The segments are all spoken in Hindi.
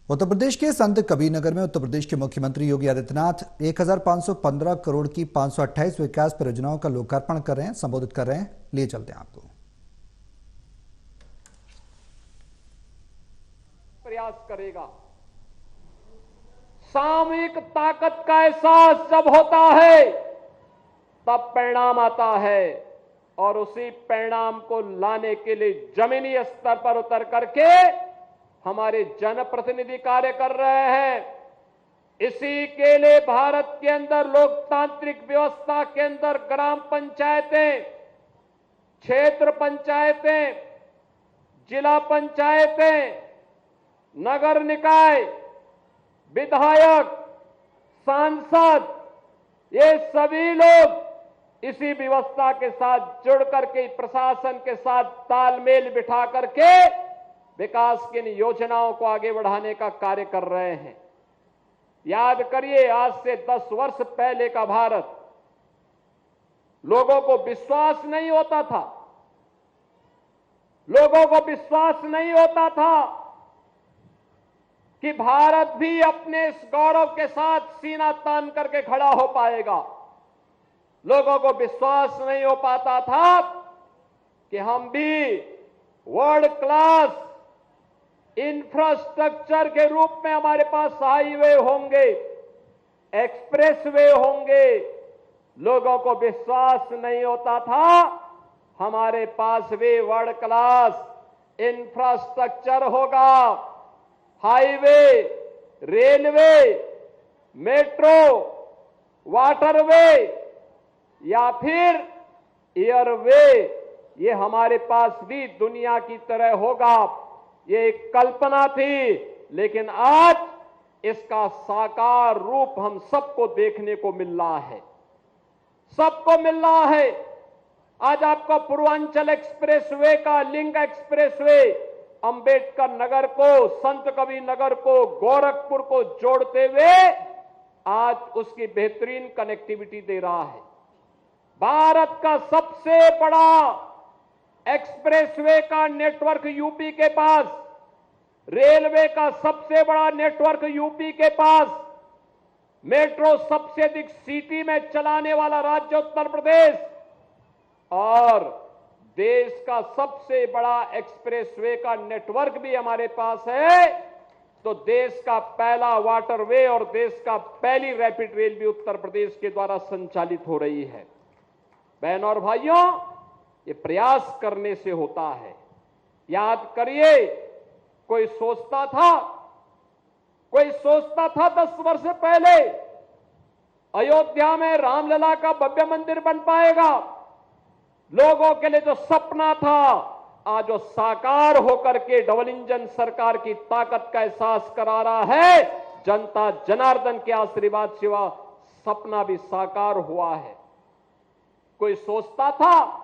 उत्तर प्रदेश के संत कबीरनगर में उत्तर प्रदेश के मुख्यमंत्री योगी आदित्यनाथ 1515 करोड़ की 528 विकास परियोजनाओं का लोकार्पण कर रहे हैं, संबोधित कर रहे हैं। लिए चलते हैं आपको। प्रयास करेगा। सामूहिक ताकत का एहसास जब होता है तब परिणाम आता है, और उसी परिणाम को लाने के लिए जमीनी स्तर पर उतर करके हमारे जनप्रतिनिधि कार्य कर रहे हैं। इसी के लिए भारत के अंदर लोकतांत्रिक व्यवस्था के अंदर ग्राम पंचायतें, क्षेत्र पंचायतें, जिला पंचायतें, नगर निकाय, विधायक, सांसद, ये सभी लोग इसी व्यवस्था के साथ जुड़ करके प्रशासन के साथ तालमेल बिठा करके विकास की इन योजनाओं को आगे बढ़ाने का कार्य कर रहे हैं। याद करिए, आज से 10 वर्ष पहले का भारत, लोगों को विश्वास नहीं होता था। लोगों को विश्वास नहीं होता था कि भारत भी अपने इस गौरव के साथ सीना तान करके खड़ा हो पाएगा। लोगों को विश्वास नहीं हो पाता था कि हम भी वर्ल्ड क्लास इंफ्रास्ट्रक्चर के रूप में हमारे पास हाईवे होंगे, एक्सप्रेसवे होंगे। लोगों को विश्वास नहीं होता था हमारे पास भी वर्ल्ड क्लास इंफ्रास्ट्रक्चर होगा। हाईवे, रेलवे, मेट्रो, वाटरवे या फिर एयरवे, ये हमारे पास भी दुनिया की तरह होगा। ये एक कल्पना थी, लेकिन आज इसका साकार रूप हम सबको देखने को मिल रहा है। सबको मिल रहा है। आज आपको पूर्वांचल एक्सप्रेसवे का लिंक एक्सप्रेसवे अंबेडकर नगर को, संत कबीर नगर को, गोरखपुर को जोड़ते हुए आज उसकी बेहतरीन कनेक्टिविटी दे रहा है। भारत का सबसे बड़ा एक्सप्रेसवे का नेटवर्क यूपी के पास, रेलवे का सबसे बड़ा नेटवर्क यूपी के पास, मेट्रो सबसे अधिक सिटी में चलाने वाला राज्य उत्तर प्रदेश, और देश का सबसे बड़ा एक्सप्रेसवे का नेटवर्क भी हमारे पास है। तो देश का पहला वाटरवे और देश का पहली रैपिड रेल भी उत्तर प्रदेश के द्वारा संचालित हो रही है। बहनों और भाइयों, ये प्रयास करने से होता है। याद करिए, कोई सोचता था 10 वर्ष पहले अयोध्या में रामलला का भव्य मंदिर बन पाएगा। लोगों के लिए जो सपना था, आज वो साकार होकर के डबल इंजन सरकार की ताकत का एहसास करा रहा है। जनता जनार्दन के आशीर्वाद सिवा सपना भी साकार हुआ है। कोई सोचता था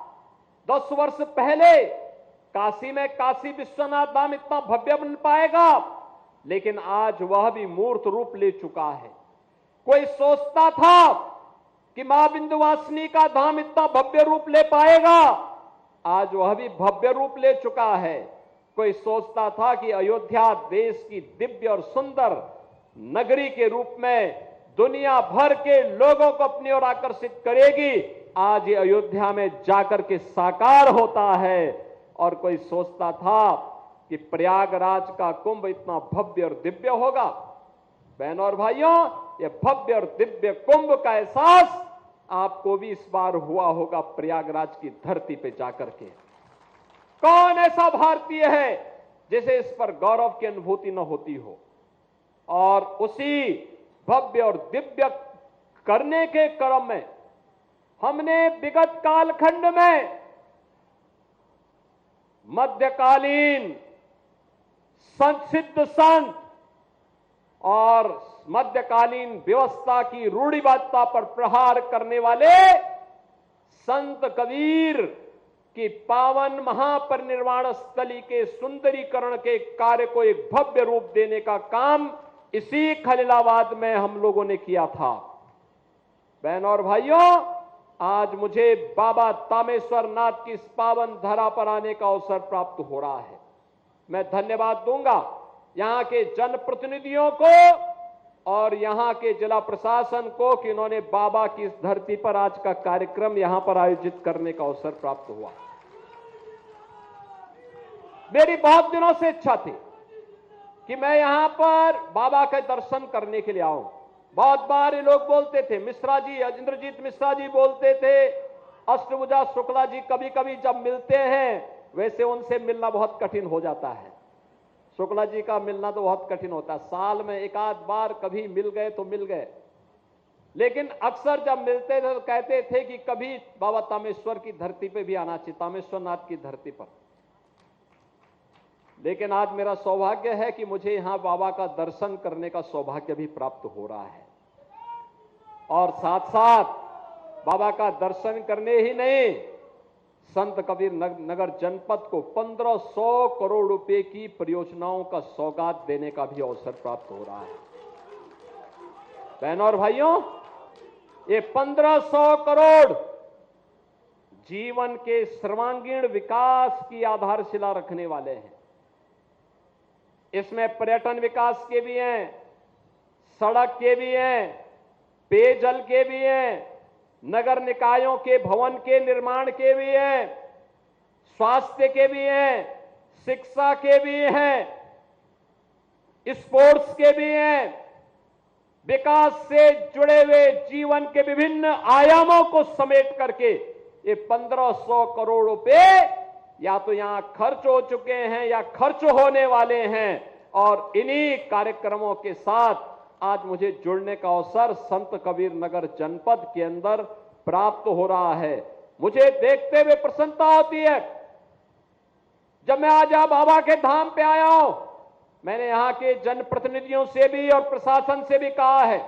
10 वर्ष पहले काशी में काशी विश्वनाथ धाम इतना भव्य बन पाएगा, लेकिन आज वह भी मूर्त रूप ले चुका है। कोई सोचता था कि मां विंध्यवासिनी का धाम इतना भव्य रूप ले पाएगा, आज वह भी भव्य रूप ले चुका है। कोई सोचता था कि अयोध्या देश की दिव्य और सुंदर नगरी के रूप में दुनिया भर के लोगों को अपनी ओर आकर्षित करेगी, आज ये अयोध्या में जाकर के साकार होता है। और कोई सोचता था कि प्रयागराज का कुंभ इतना भव्य और दिव्य होगा। बहनों और भाइयों, ये भव्य और दिव्य कुंभ का एहसास आपको भी इस बार हुआ होगा प्रयागराज की धरती पे जाकर के। कौन ऐसा भारतीय है जिसे इस पर गौरव की अनुभूति न होती हो? और उसी भव्य और दिव्य करने के क्रम में हमने विगत कालखंड में मध्यकालीन सिद्ध संत और मध्यकालीन व्यवस्था की रूढ़िवादिता पर प्रहार करने वाले संत कबीर की पावन महापरिनिर्वाण स्थली के सुंदरीकरण के कार्य को एक भव्य रूप देने का काम इसी खलीलाबाद में हम लोगों ने किया था। बहनों और भाइयों, आज मुझे बाबा तामेश्वर नाथ की इस पावन धरा पर आने का अवसर प्राप्त हो रहा है। मैं धन्यवाद दूंगा यहां के जनप्रतिनिधियों को और यहां के जिला प्रशासन को कि उन्होंने बाबा की इस धरती पर आज का कार्यक्रम यहां पर आयोजित करने का अवसर प्राप्त हुआ। मेरी बहुत दिनों से इच्छा थी कि मैं यहां पर बाबा के दर्शन करने के लिए आऊं। बहुत बार ये लोग बोलते थे, मिश्रा जी, इंद्रजीत मिश्रा जी बोलते थे, अष्टभुजा शुक्ला जी कभी कभी जब मिलते हैं, वैसे उनसे मिलना बहुत कठिन हो जाता है। शुक्ला जी का मिलना तो बहुत कठिन होता है, साल में एक आध बार कभी मिल गए तो मिल गए, लेकिन अक्सर जब मिलते थे तो कहते थे कि कभी बाबा तामेश्वर की धरती पे भी आना चाहिए, तामेश्वर नाथ की धरती पर। लेकिन आज मेरा सौभाग्य है कि मुझे यहां बाबा का दर्शन करने का सौभाग्य भी प्राप्त हो रहा है, और साथ साथ बाबा का दर्शन करने ही नहीं, संत कबीर नगर जनपद को 1500 करोड़ रुपए की परियोजनाओं का सौगात देने का भी अवसर प्राप्त हो रहा है। बहनों और भाइयों, ये 1500 करोड़ जीवन के सर्वांगीण विकास की आधारशिला रखने वाले हैं। इसमें पर्यटन विकास के भी हैं, सड़क के भी हैं, पेयजल के भी हैं, नगर निकायों के भवन के निर्माण के भी हैं, स्वास्थ्य के भी हैं, शिक्षा के भी हैं, स्पोर्ट्स के भी हैं। विकास से जुड़े हुए जीवन के विभिन्न आयामों को समेट करके ये 1500 करोड़ रुपए या तो यहां खर्च हो चुके हैं या खर्च होने वाले हैं, और इन्हीं कार्यक्रमों के साथ आज मुझे जुड़ने का अवसर संत कबीर नगर जनपद के अंदर प्राप्त हो रहा है। मुझे देखते हुए प्रसन्नता होती है। जब मैं आज यहां बाबा के धाम पे आया हूं, मैंने यहां के जनप्रतिनिधियों से भी और प्रशासन से भी कहा है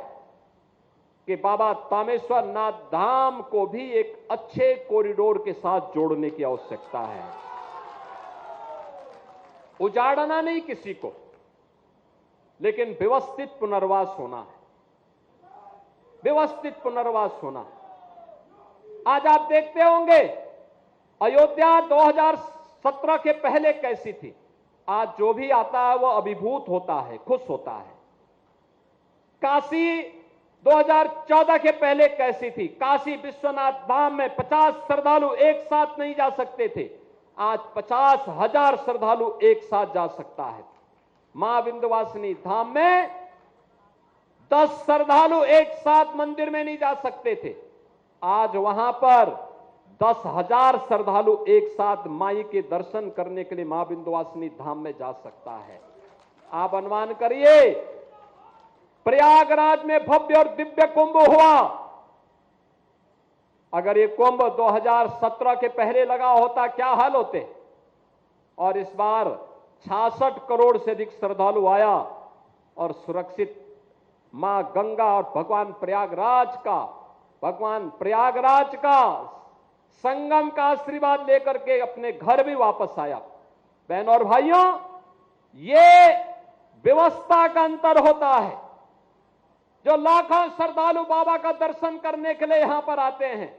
कि बाबा तामेश्वर नाथ धाम को भी एक अच्छे कॉरिडोर के साथ जोड़ने की आवश्यकता है। उजाड़ना नहीं किसी को, लेकिन व्यवस्थित पुनर्वास होना है, व्यवस्थित पुनर्वास होना। आज आप देखते होंगे अयोध्या 2017 के पहले कैसी थी, आज जो भी आता है वो अभिभूत होता है, खुश होता है। काशी 2014 के पहले कैसी थी, काशी विश्वनाथ धाम में 50 श्रद्धालु एक साथ नहीं जा सकते थे, आज 50,000 श्रद्धालु एक साथ जा सकता है। मां विंध्यवासिनी धाम में 10 श्रद्धालु एक साथ मंदिर में नहीं जा सकते थे, आज वहां पर 10,000 श्रद्धालु एक साथ माई के दर्शन करने के लिए मां विंध्यवासिनी धाम में जा सकता है। आप अनुमान करिए, प्रयागराज में भव्य और दिव्य कुंभ हुआ, अगर ये कुंभ 2017 के पहले लगा होता क्या हाल होते। और इस बार 66 करोड़ से अधिक श्रद्धालु आया और सुरक्षित मां गंगा और भगवान प्रयागराज का संगम का आशीर्वाद लेकर के अपने घर भी वापस आया। बहनों और भाइयों, ये व्यवस्था का अंतर होता है। जो लाखों श्रद्धालु बाबा का दर्शन करने के लिए यहां पर आते हैं,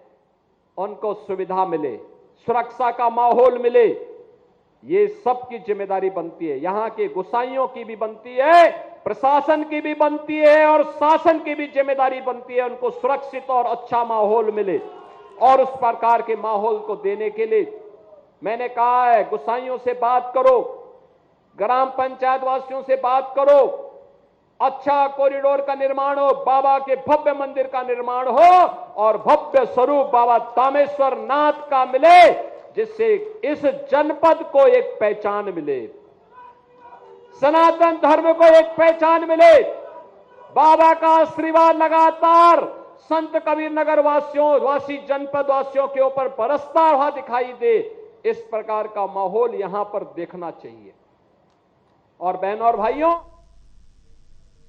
उनको सुविधा मिले, सुरक्षा का माहौल मिले, ये सबकी जिम्मेदारी बनती है। यहां के गोसाइयों की भी बनती है, प्रशासन की भी बनती है और शासन की भी जिम्मेदारी बनती है, उनको सुरक्षित और अच्छा माहौल मिले। और उस प्रकार के माहौल को देने के लिए मैंने कहा है, गोसाइयों से बात करो, ग्राम पंचायत वासियों से बात करो, अच्छा कॉरिडोर का निर्माण हो, बाबा के भव्य मंदिर का निर्माण हो और भव्य स्वरूप बाबा तामेश्वर नाथ का मिले, जिससे इस जनपद को एक पहचान मिले, सनातन धर्म को एक पहचान मिले। बाबा का आशीर्वाद लगातार संत कबीर नगर वासी जनपद वासियों के ऊपर बरसता हुआ दिखाई दे, इस प्रकार का माहौल यहां पर देखना चाहिए। और बहनों और भाइयों,